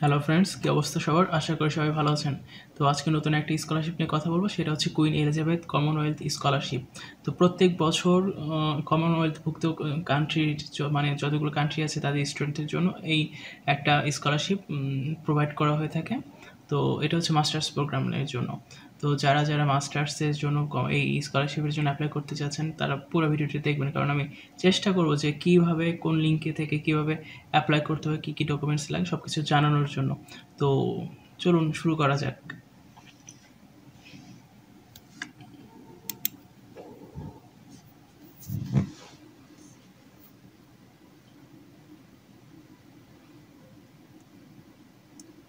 Hello friends, কি অবস্থা সবার? আশা করি সবাই ভালো আছেন। তো আজকে নতুন একটা স্কলারশিপ নিয়ে কথা বলবো, সেটা হচ্ছে কুইন এলিজাবেথ কমনওয়েলথ স্কলারশিপ। তো প্রত্যেক বছর কমনওয়েলথভুক্ত কান্ট্রির মানে যতগুলো কান্ট্রি আছে তাদের স্টুডেন্টদের জন্য এই একটা স্কলারশিপ প্রোভাইড করা হয়ে থাকে। তো এটা হচ্ছে মাস্টার্স প্রোগ্রামের জন্য। তো যারা মাস্টার্সের জন্য এই স্কলারশিপের জন্য অ্যাপ্লাই করতে চাচ্ছেন তারা পুরো ভিডিওটি দেখবেন, কারণ আমি চেষ্টা করব যে কীভাবে কোন লিঙ্কে থেকে কীভাবে অ্যাপ্লাই করতে হয়, কী কী ডকুমেন্টস লাগে সব কিছু জানানোর জন্য। তো চলুন শুরু করা যাক।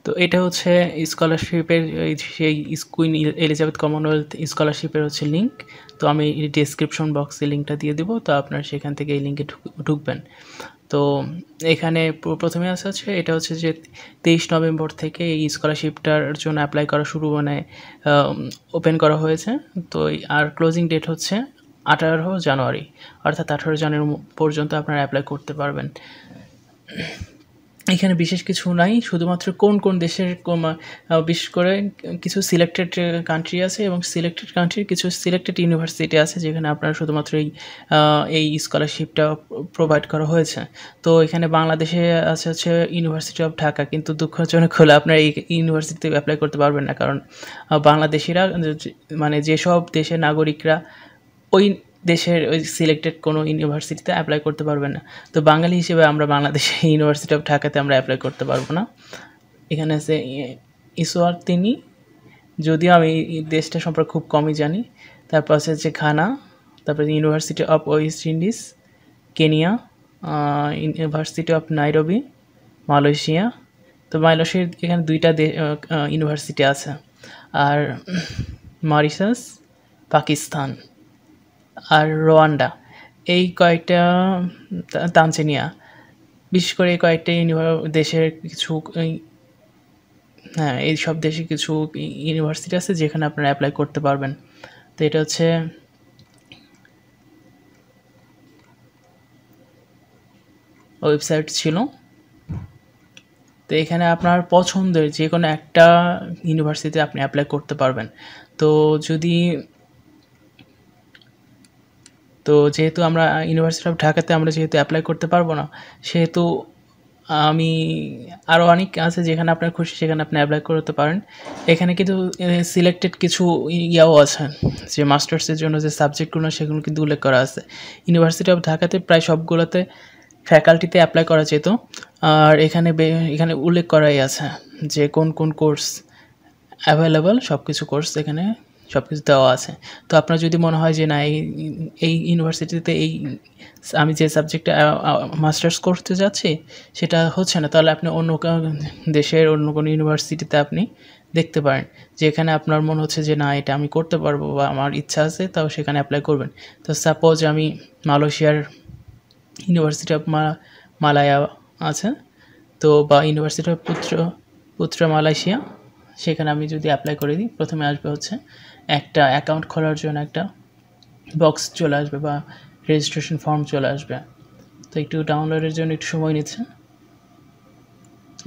তো এটা হচ্ছে স্কলারশিপের সেই কুইন এলিজাবেথ কমনওয়েলথ স্কলারশিপের হচ্ছে লিঙ্ক। তো আমি ডিসক্রিপশন বক্সে লিঙ্কটা দিয়ে দেবো, তো আপনারা সেখান থেকে এই লিঙ্কে ঢুকবেন। তো এখানে প্রথমে হচ্ছে এটা হচ্ছে যে 23 নভেম্বর থেকে এই স্কলারশিপটার জন্য অ্যাপ্লাই করা শুরু ওপেন করা হয়েছে। তো আর ক্লোজিং ডেট হচ্ছে 18 জানুয়ারি, অর্থাৎ 18 জানুয়ারি পর্যন্ত আপনারা অ্যাপ্লাই করতে পারবেন। এখানে বিশেষ কিছু নাই, শুধুমাত্র কোন দেশের বিশেষ করে কিছু সিলেক্টেড কান্ট্রি আছে এবং সিলেক্টেড কান্ট্রির কিছু সিলেক্টেড ইউনিভার্সিটি আছে যেখানে আপনারা শুধুমাত্র এই স্কলারশিপটা প্রোভাইড করা হয়েছে। তো এখানে বাংলাদেশে হচ্ছে ইউনিভার্সিটি অফ ঢাকা, কিন্তু দুঃখজনক হলে আপনারা এই ইউনিভার্সিটিতে অ্যাপ্লাই করতে পারবেন না, কারণ বাংলাদেশিরা মানে যেসব দেশের নাগরিকরা ওই দেশের ওই সিলেক্টেড কোনো ইউনিভার্সিটিতে অ্যাপ্লাই করতে পারবেন না। তো বাঙালি হিসেবে আমরা বাংলাদেশে ইউনিভার্সিটি অফ ঢাকাতে আমরা অ্যাপ্লাই করতে পারবো না। এখানে আছে ইসওয়াতিনি, যদিও আমি এই দেশটা সম্পর্কে খুব কমই জানি। তারপর হচ্ছে ঘানা, তারপরে university of West Indies, Kenya, university of Nairobi, Malaysia. তো মালয়েশিয়ার এখানে 2টা ইউনিভার্সিটি আছে। আর মরিশাস, পাকিস্তান আর রোয়ান্ডা, এই কয়েকটা, তানজানিয়া, বিশেষ করে এই কয়েকটা দেশের কিছু এই সব দেশে কিছু ইউনিভার্সিটি আছে যেখানে আপনারা অ্যাপ্লাই করতে পারবেন। তো এটা হচ্ছে ওয়েবসাইট ছিল। তো এখানে আপনার পছন্দের যে কোনো একটা ইউনিভার্সিটিতে আপনি অ্যাপ্লাই করতে পারবেন। তো যেহেতু আমরা ইউনিভার্সিটি অফ ঢাকাতে আমরা যেহেতু অ্যাপ্লাই করতে পারবো না, সেহেতু আমি আরও অনেক আছে যেখানে আপনার খুশি সেখানে আপনি অ্যাপ্লাই করতে পারেন। এখানে কিন্তু সিলেক্টেড কিছু ইয়াও আছে, যে মাস্টার্সের জন্য যে সাবজেক্টগুলো সেগুলো কিন্তু উল্লেখ করা আছে। ইউনিভার্সিটি অফ ঢাকাতে প্রায় সবগুলোতে ফ্যাকাল্টিতে অ্যাপ্লাই করা যেত, আর এখানে উল্লেখ করাই আছে যে কোন কোর্স অ্যাভেলেবল, সব কিছু কোর্স এখানে সব কিছু দেওয়া আছে। তো আপনার যদি মনে হয় যে না এই ইউনিভার্সিটিতে আমি যে সাবজেক্টে মাস্টার্স করতে যাচ্ছি সেটা হচ্ছে না, তাহলে আপনি অন্য দেশের অন্য কোনো ইউনিভার্সিটিতে আপনি দেখতে পারেন, যেখানে আপনার মনে হচ্ছে যে না এটা আমি করতে পারবো বা আমার ইচ্ছা আছে, তাও সেখানে অ্যাপ্লাই করবেন। তো সাপোজ আমি মালয়েশিয়ার ইউনিভার্সিটি অফ মালায়া আছে, তো বা ইউনিভার্সিটি অফ পুত্র মালয়েশিয়া, সেখানে আমি যদি অ্যাপ্লাই করে দিই, প্রথমে আসবে হচ্ছে একটা অ্যাকাউন্ট খোলার জন্য একটা বক্স চলে আসবে বা রেজিস্ট্রেশন ফর্ম চলে আসবে। তো একটু ডাউনলোডের জন্য একটু সময় নিচ্ছে,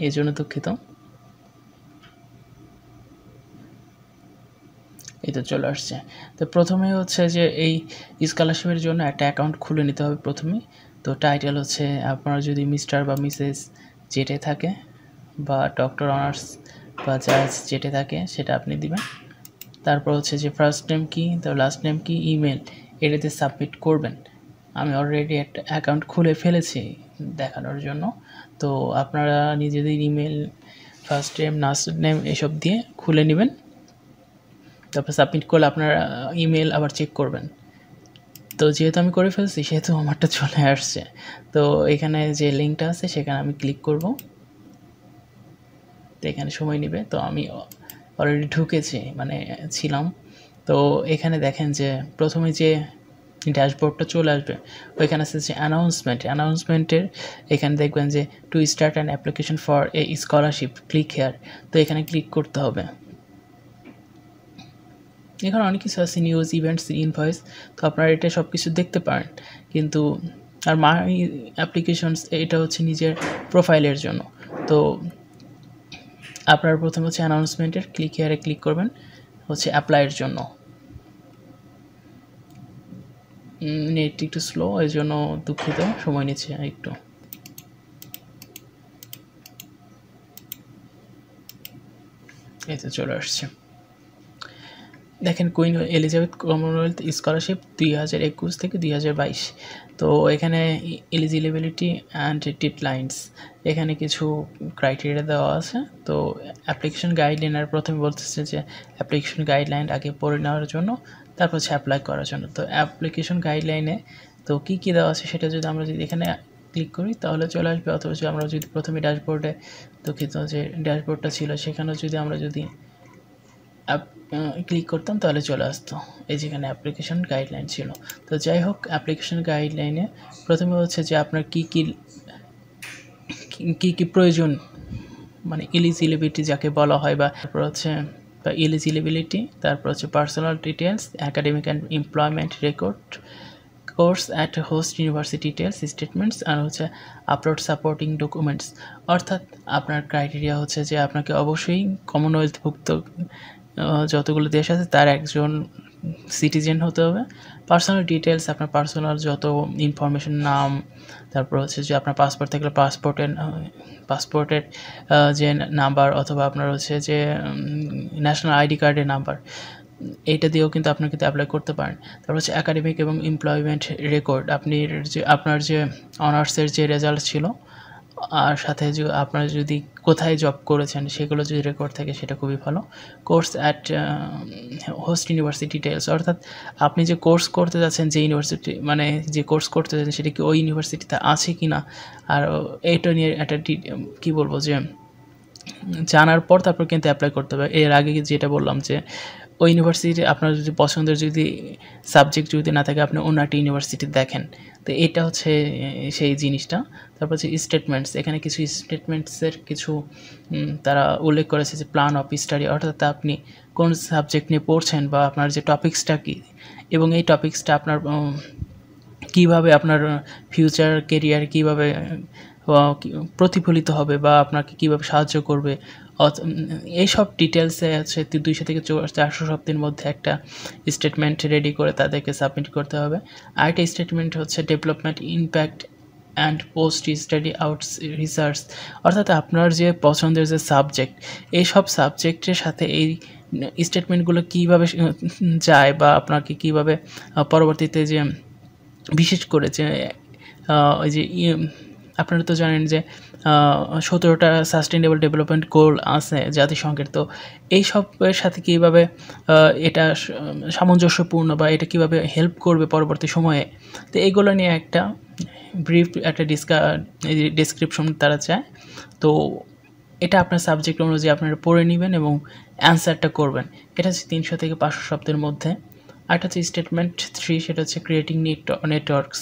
এই জন্য দুঃখিত। এই তো চলে আসছে। তো প্রথমে হচ্ছে যে এই স্কলারশিপের জন্য একটা অ্যাকাউন্ট খুলে নিতে হবে প্রথমেই। তো টাইটেল হচ্ছে আপনারা যদি মিস্টার বা মিসেস যেটাই থাকে, বা ডক্টর অনার্স বা জাজ যেটা থাকে সেটা আপনি দিবেন। তারপর হচ্ছে যে ফার্স্ট নেম কি, তারপর লাস্ট নেম কি, ইমেল, এটাতে সাবমিট করবেন। আমি অলরেডি একটা অ্যাকাউন্ট খুলে ফেলেছি দেখানোর জন্য। তো আপনারা নিজেদের email, first name, last name এসব দিয়ে খুলে নেবেন। তারপর সাবমিট করলে আপনারা ইমেল আবার চেক করবেন। তো যেহেতু আমি করে ফেলছি সেহেতু আমারটা চলে আসছে। তো এখানে যে লিঙ্কটা আছে সেখানে আমি ক্লিক করব। তো এখানে সময় নেবে। তো আমি অলরেডি ঢুকেছি, মানে ছিলাম। তো এখানে দেখেন যে প্রথমে যে ড্যাশবোর্ডটা চলে আসবে, ওইখানে আছে যে অ্যানাউন্সমেন্টের এখানে দেখবেন যে to start an application for a scholarship click here. তো এখানে ক্লিক করতে হবে। এখানে অনেক কিছু আছে, নিউজ, ইভেন্টস, ইনভয়েস। তো আপনারা এটা সব কিছু দেখতে পারেন, কিন্তু আর মাই অ্যাপ্লিকেশনস এটা হচ্ছে নিজের প্রোফাইলের জন্য। তো আপনার প্রথমে হচ্ছে অ্যানাউন্সমেন্টের ক্লিক হেয়ারে ক্লিক করবেন হচ্ছে অ্যাপ্লাইয়ের জন্য। নেটটি একটু স্লো, এই জন্য দুঃখিত, সময় নিচ্ছে একটু। এই তো চলে আসছে। দেখেন কুইন এলিজাবেথ কমনওয়েলথ স্কলারশিপ 2021 থেকে 2022। তো এখানে এলিজিবিলিটি অ্যান্ড ডেডলাইনস, এখানে কিছু ক্রাইটেরিয়া দেওয়া আছে। তো অ্যাপ্লিকেশন গাইডলাইনের প্রথমে বলতেছে যে অ্যাপ্লিকেশন গাইডলাইন আগে পড়ে নেওয়ার জন্য, তারপর হচ্ছে অ্যাপ্লাই করার জন্য। তো অ্যাপ্লিকেশন গাইডলাইনে তো কী কী দেওয়া আছে সেটা যদি আমরা যদি এখানে ক্লিক করি তাহলে চলে আসবে, অথবা আমরা যদি প্রথমে ড্যাশবোর্ডে, দুঃখিত যে ড্যাশবোর্ডটা ছিল সেখানেও যদি আমরা যদি ক্লিক করতাম তাহলে চলে আসতো এই যেখানে অ্যাপ্লিকেশন গাইডলাইন ছিল। তো যাই হোক, অ্যাপ্লিকেশন গাইডলাইনে প্রথমে হচ্ছে যে আপনার কী কী প্রয়োজন, মানে এলিজিবিলিটি যাকে বলা হয়, বা তারপর হচ্ছে বা এলিজিবিলিটি, তারপর হচ্ছে personal details, academic and employment record, course at host university details statements, আর হচ্ছে আপলোড সাপোর্টিং ডকুমেন্টস। অর্থাৎ আপনার ক্রাইটেরিয়া হচ্ছে যে আপনাকে অবশ্যই কমনওয়েলথভুক্ত যতগুলো দেশ আছে তার একজন সিটিজেন হতে হবে। পার্সোনাল ডিটেলস, আপনার পার্সোনাল যত ইনফরমেশন, নাম, তারপর হচ্ছে যে আপনার পাসপোর্ট থাকলে পাসপোর্টের যে নাম্বার, অথবা আপনার হচ্ছে যে ন্যাশনাল আইডি কার্ডের নাম্বার, এইটা দিয়েও কিন্তু আপনি কিন্তু অ্যাপ্লাই করতে পারেন। তারপর হচ্ছে একাডেমিক এবং এমপ্লয়মেন্ট রেকর্ড, আপনার যে অনার্সের যে রেজাল্ট ছিল, আর সাথে আপনারা যদি কোথায় জব করেছেন সেগুলো যদি রেকর্ড থাকে সেটা খুবই ভালো। Course at host university details, অর্থাৎ আপনি যে কোর্স করতে যাচ্ছেন, যে ইউনিভার্সিটি, মানে যে কোর্স করতে যাচ্ছেন সেটা কি ওই ইউনিভার্সিটিতে আছে কি না, আর এইটা নিয়ে একটা কী বলবো যে জানার পর তারপর কিন্তু অ্যাপ্লাই করতে হবে। এর আগে যেটা বললাম যে ওই ইউনিভার্সিটি আপনার যদি পছন্দের যদি সাবজেক্ট যদি না থাকে, আপনি অন্য একটা ইউনিভার্সিটি দেখেন। তো এটা হচ্ছে সেই জিনিসটা। তারপর হচ্ছে স্টেটমেন্টস, এখানে কিছু স্টেটমেন্টসের কিছু তারা উল্লেখ করেছে যে প্ল্যান অফ স্টাডি, অর্থাৎ আপনি কোন সাবজেক্ট নিয়ে পড়ছেন বা আপনার যে টপিক্সটা কী, এবং এই টপিক্সটা আপনার কীভাবে আপনার ফিউচার কেরিয়ার কীভাবে প্রতিফলিত হবে বা আপনাকে কীভাবে সাহায্য করবে, এইসব ডিটেলসে হচ্ছে 200 থেকে 400 শব্দের মধ্যে একটা স্টেটমেন্ট রেডি করে তাদেরকে সাবমিট করতে হবে। আরেকটা স্টেটমেন্ট হচ্ছে development impact and post study outs research, অর্থাৎ আপনার যে পছন্দের যে সাবজেক্ট, এই সব সাবজেক্টের সাথে এই স্টেটমেন্টগুলো কীভাবে যায়, বা আপনাকে কীভাবে পরবর্তীতে যে বিশেষ করে যে ওই যে আপনারা তো জানেন যে 17টা সাস্টেইনেবল ডেভেলপমেন্ট গোল আছে জাতিসংঘের। তো এই সবের সাথে কীভাবে এটা সামঞ্জস্যপূর্ণ, বা এটা কীভাবে হেল্প করবে পরবর্তী সময়ে, তো এইগুলো নিয়ে একটা ব্রিফ একটা ডেসক্রিপশন তারা চায়। তো এটা আপনার সাবজেক্ট অনুযায়ী আপনারা পড়ে নেবেন এবং অ্যান্সারটা করবেন। এটা হচ্ছে 300 থেকে 500 শব্দের মধ্যে। আরেকটা হচ্ছে স্টেটমেন্ট 3, সেটা হচ্ছে ক্রিয়েটিং নেটওয়ার্কস,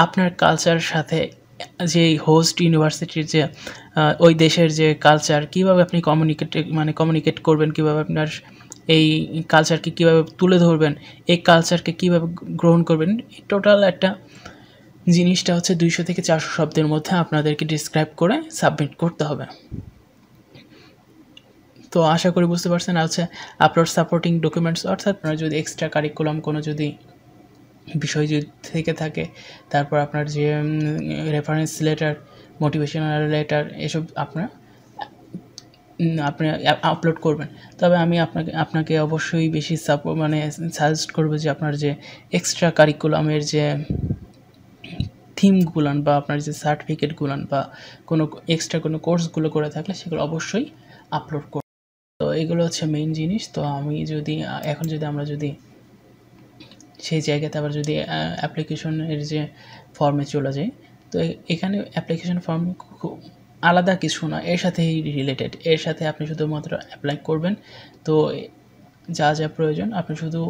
আপনার কালচারের সাথে যে হোস্ট ইউনিভার্সিটির যে ওই দেশের যে কালচার, কীভাবে আপনি কমিউনিকেট করবেন, কীভাবে আপনার এই কালচারকে কীভাবে তুলে ধরবেন, এই কালচারকে কীভাবে গ্রহণ করবেন, টোটাল একটা জিনিসটা হচ্ছে 200 থেকে 400 শব্দের মধ্যে আপনাদেরকে ডিসক্রাইব করে সাবমিট করতে হবে। তো আশা করি বুঝতে পারছেন। আছে আপলোড সাপোর্টিং ডকুমেন্টস, অর্থাৎ আপনার যদি এক্সট্রা কারিকুলাম কোনো যদি বিষয় যদি থেকে থাকে, তারপর আপনার যে রেফারেন্স লেটার, মোটিভেশনাল লেটার, এসব আপনি আপলোড করবেন। তবে আমি আপনাকে অবশ্যই বেশি সাজেস্ট করবো যে আপনার যে এক্সট্রা কারিকুলামের যে থিমগুলান, বা আপনার যে সার্টিফিকেটগুলান, বা কোনো এক্সট্রা কোনো কোর্সগুলো করে থাকলে সেগুলো অবশ্যই আপলোড করব। তো এগুলো হচ্ছে মেইন জিনিস। তো আমি যদি এখন যদি আমরা যদি সেই জায়গাতে আবার যদি অ্যাপ্লিকেশনের যে ফর্মে চলে যাই, তো এখানে অ্যাপ্লিকেশন ফর্ম খুব আলাদা কিছু না, এর সাথেই রিলেটেড। এর সাথে আপনি শুধুমাত্র অ্যাপ্লাই করবেন। তো যা যা প্রয়োজন আপনি শুধু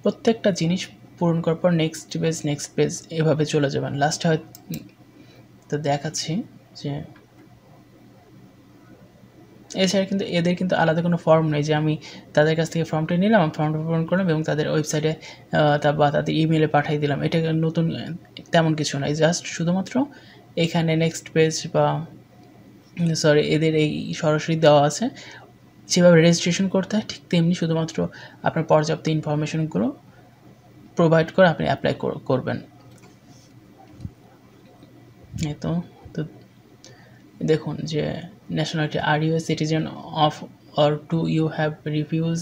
প্রত্যেকটা জিনিস পূরণ করার পর নেক্সট পেজ এভাবে চলে যাবেন। লাস্টে হয়তো দেখাচ্ছি যে এছাড়া কিন্তু এদের কিন্তু আলাদা কোনো ফর্ম নেই যে আমি তাদের কাছ থেকে ফর্মটা নিলাম, ফর্মটা পূরণ করলাম এবং তাদের ওয়েবসাইটে বা তাদের ইমেলে পাঠিয়ে দিলাম। এটা নতুন তেমন কিছু নয়, জাস্ট শুধুমাত্র এখানে নেক্সট পেজ বা সরি, এদের এই সরাসরি দেওয়া আছে। যেভাবে রেজিস্ট্রেশন করতে হয় ঠিক তেমনি শুধুমাত্র আপনার পর্যাপ্ত ইনফরমেশনগুলো প্রোভাইড করে আপনি অ্যাপ্লাই করবেন। এই তো দেখুন যে nationality, are you a citizen of or do you have refugee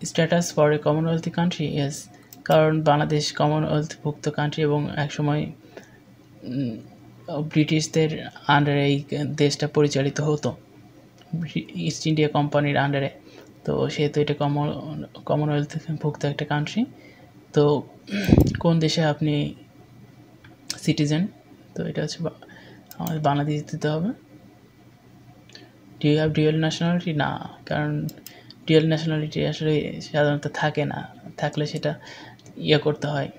status for a commonwealth country? Yes, কারণ বাংলাদেশ কমনওয়েলথভুক্ত কান্ট্রি এবং একসময় ব্রিটিশদের আন্ডারে এই দেশটা পরিচালিত হতো, ইস্ট ইন্ডিয়া কোম্পানির আন্ডারে। তো সেহেতু এটা কমনওয়েলথভুক্ত একটা কান্ট্রি। তো কোন দেশে আপনি সিটিজেন, তো এটা হচ্ছে আমাদের বাংলাদেশ দিতে হবে। Do you have dual nationality? না, কারণ ডুয়াল ন্যাশনালিটি আসলে সাধারণত থাকে না, থাকলে সেটা করতে হয়,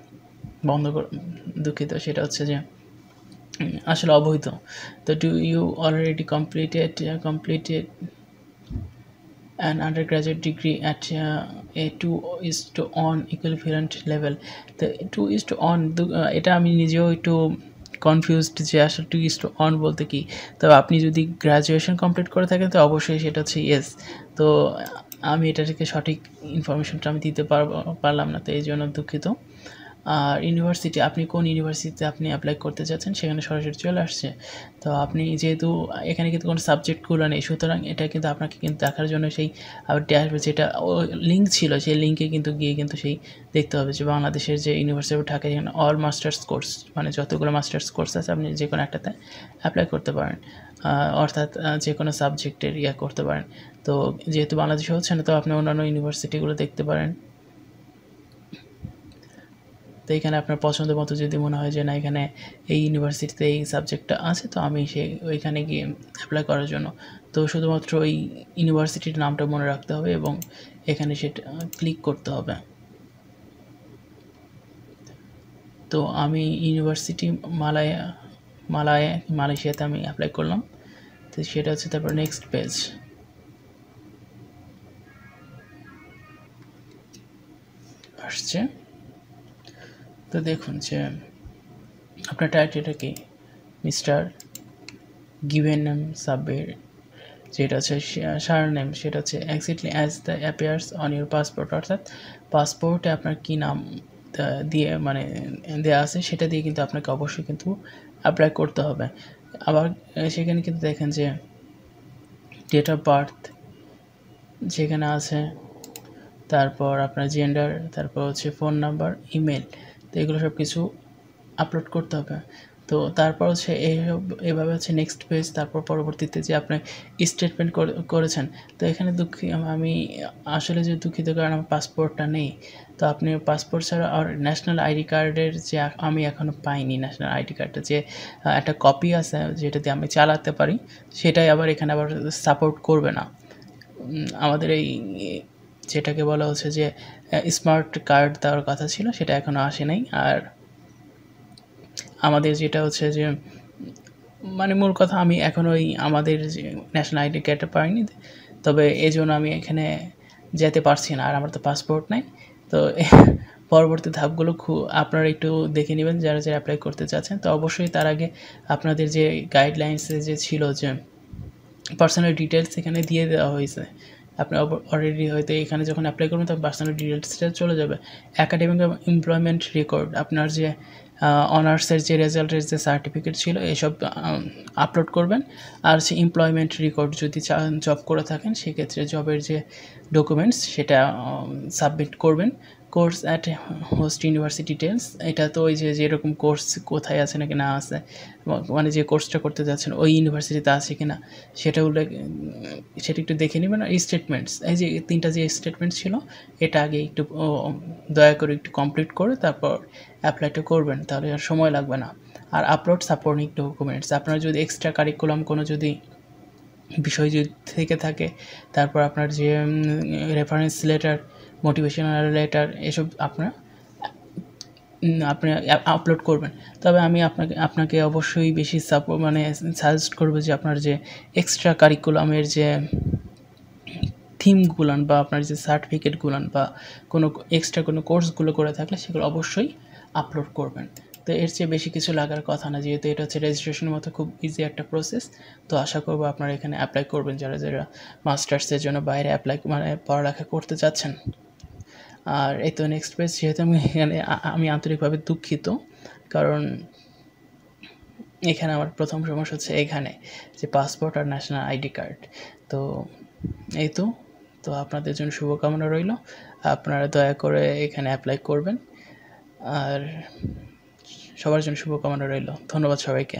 দুঃখিত, সেটা হচ্ছে যে আসলে অবৈধ। তো do you already completed an undergraduate degree at a 2:1 equivalent level? তো 2:1 এটা আমি নিজেও একটু কনফিউজড যে আসলে 2:1 বলতে কি। তবে আপনি যদি গ্র্যাজুয়েশন কমপ্লিট করে থাকেন তো অবশ্যই সেটা হচ্ছে ইয়েস। তো আমি এটা থেকে সঠিক ইনফরমেশনটা আমি দিতে পারলাম না, তো এই জন্য দুঃখিত। আর ইউনিভার্সিটি, আপনি কোন ইউনিভার্সিটিতে আপনি অ্যাপ্লাই করতে চাচ্ছেন সেখানে সরাসরি চলে আসছে। তো আপনি যেহেতু এখানে কিন্তু কোনো সাবজেক্টগুলো নেই, সুতরাং এটা কিন্তু আপনাকে কিন্তু দেখার জন্য সেই ড্যাশবোর্ড যেটা লিঙ্ক ছিল সেই লিঙ্কে কিন্তু গিয়ে কিন্তু সেই দেখতে হবে যে বাংলাদেশের যে ইউনিভার্সিটি অফ ঢাকা, এখানে অল মাস্টার্স কোর্স, মানে যতগুলো মাস্টার্স কোর্স আছে আপনি যে কোনো একটাতে অ্যাপ্লাই করতে পারেন, অর্থাৎ যে কোনো সাবজেক্টের করতে পারেন। তো যেহেতু বাংলাদেশে হচ্ছে না, তো আপনি অন্যান্য ইউনিভার্সিটিগুলো দেখতে পারেন। তো এখানে আপনার পছন্দ মতো যদি মনে হয় যে না এখানে এই ইউনিভার্সিটিতে এই সাবজেক্টটা আছে, তো আমি ওইখানে গিয়ে অ্যাপ্লাই করার জন্য, তো শুধুমাত্র ওই ইউনিভার্সিটির নামটা মনে রাখতে হবে এবং এখানে সেটা ক্লিক করতে হবে। তো আমি ইউনিভার্সিটি মালয়েশিয়াতে আমি অ্যাপ্লাই করলাম। তো সেটা হচ্ছে তারপর নেক্সট পেজ আসছে। তো দেখুন যে আপনার টাইটেলটা কি, মিস্টার, গিভেন নেম সাব্বির, যেটা হচ্ছে সারনেম, সেটা হচ্ছে exactly as the appears on your passport, অর্থাৎ পাসপোর্টে আপনার কী নাম দিয়ে মানে দেওয়া আছে সেটা দিয়ে কিন্তু আপনাকে অবশ্যই কিন্তু অ্যাপ্লাই করতে হবে। আবার সেখানে কিন্তু দেখেন যে ডেট অফ বার্থ যেখানে আছে, তারপর আপনার জেন্ডার, তারপর হচ্ছে ফোন নাম্বার, ইমেল, তো এগুলো সব কিছু আপলোড করতে হবে। তো তারপর হচ্ছে এভাবে হচ্ছে নেক্সট পেজ, তারপর পরবর্তীতে যে আপনি স্টেটমেন্ট করেছেন। তো এখানে আমি আসলে যে দুঃখিত, কারণ আমার পাসপোর্টটা নেই। তো আপনি পাসপোর্ট ছাড়া আর ন্যাশনাল আইডি কার্ডের যে আমি এখনও পাইনি, ন্যাশনাল আইডি কার্ডটা যে একটা কপি আছে যেটা দিয়ে আমি চালাতে পারি, সেটাই আবার এখানে আবার সাপোর্ট করবে না। আমাদের এই যেটাকে বলা হচ্ছে যে স্মার্ট কার্ড দেওয়ার কথা ছিল, সেটা এখনও আসে নাই। আর আমাদের যেটা হচ্ছে যে মানে মূল কথা, আমি এখনও আমাদের যে ন্যাশনাল আইডি কার্ডটা পাইনি, তবে এই জন্য আমি এখানে যেতে পারছি না, আর আমার তো পাসপোর্ট নাই। তো পরবর্তী ধাপগুলো আপনারা একটু দেখে নেবেন যারা অ্যাপ্লাই করতে চাচ্ছেন। তো অবশ্যই তার আগে আপনাদের যে গাইডলাইন্সে যে ছিল যে পার্সোনাল ডিটেলস এখানে দিয়ে দেওয়া হয়েছে, আপনি অলরেডি হয়তো এখানে যখন অ্যাপ্লাই করবেন তখন পার্সোনাল ডিটেলসটা চলে যাবে। অ্যাকাডেমিক এবং এমপ্লয়মেন্ট রেকর্ড, আপনার যে অনার্সের যে রেজাল্টের যে সার্টিফিকেট ছিল এসব আপলোড করবেন। আর হচ্ছে এমপ্লয়মেন্ট রেকর্ড, যদি জব করে থাকেন সেক্ষেত্রে জবের যে ডকুমেন্টস সেটা সাবমিট করবেন। Course at host university details, এটা তো ওই যেরকম কোর্স কোথায় আছে নাকি না আছে, মানে যে কোর্সটা করতে যাচ্ছেন ওই ইউনিভার্সিটিতে আছে কি না সেটা সেটা একটু দেখে নেবেন। আর স্টেটমেন্টস, এই যে 3টা যে স্টেটমেন্টস ছিল এটা আগে একটু দয়া করে একটু কমপ্লিট করে তারপর অ্যাপ্লাইটা করবেন, তাহলে আর সময় লাগবে না। আর আপলোড সাপোর্টিং ডকুমেন্টস, আপনার যদি এক্সট্রা কারিকুলাম কোনো যদি বিষয় যদি থেকে থাকে, তারপর আপনার যে রেফারেন্স লেটার, মোটিভেশনাল লেটার, এসব আপনি আপলোড করবেন। তবে আমি আপনাকে অবশ্যই বেশি মানে সাজেস্ট করবো যে আপনার যে এক্সট্রা কারিকুলামের যে থিমগুলান বা আপনার যে সার্টিফিকেটগুলান বা কোনো এক্সট্রা কোনো কোর্সগুলো করে থাকলে সেগুলো অবশ্যই আপলোড করবেন। তো এর চেয়ে বেশি কিছু লাগার কথা না, যেহেতু এটা হচ্ছে রেজিস্ট্রেশনের মতো খুব ইজি একটা প্রসেস। তো আশা করব আপনারা এখানে অ্যাপ্লাই করবেন, যারা যারা মাস্টার্সের জন্য বাইরে অ্যাপ্লাই মানে পড়ালেখা করতে চাচ্ছেন। আর এই তো নেক্সট পেজ, যেহেতু আমি এখানে আমি আন্তরিকভাবে দুঃখিত, কারণ এখানে আমার প্রথম সমস্যা হচ্ছে এখানে যে পাসপোর্ট আর ন্যাশনাল আইডি কার্ড। তো এই তো, তো আপনাদের জন্য শুভকামনা রইল, আপনারা দয়া করে এখানে অ্যাপ্লাই করবেন। আর সবার জন্য শুভকামনা রইল। ধন্যবাদ সবাইকে।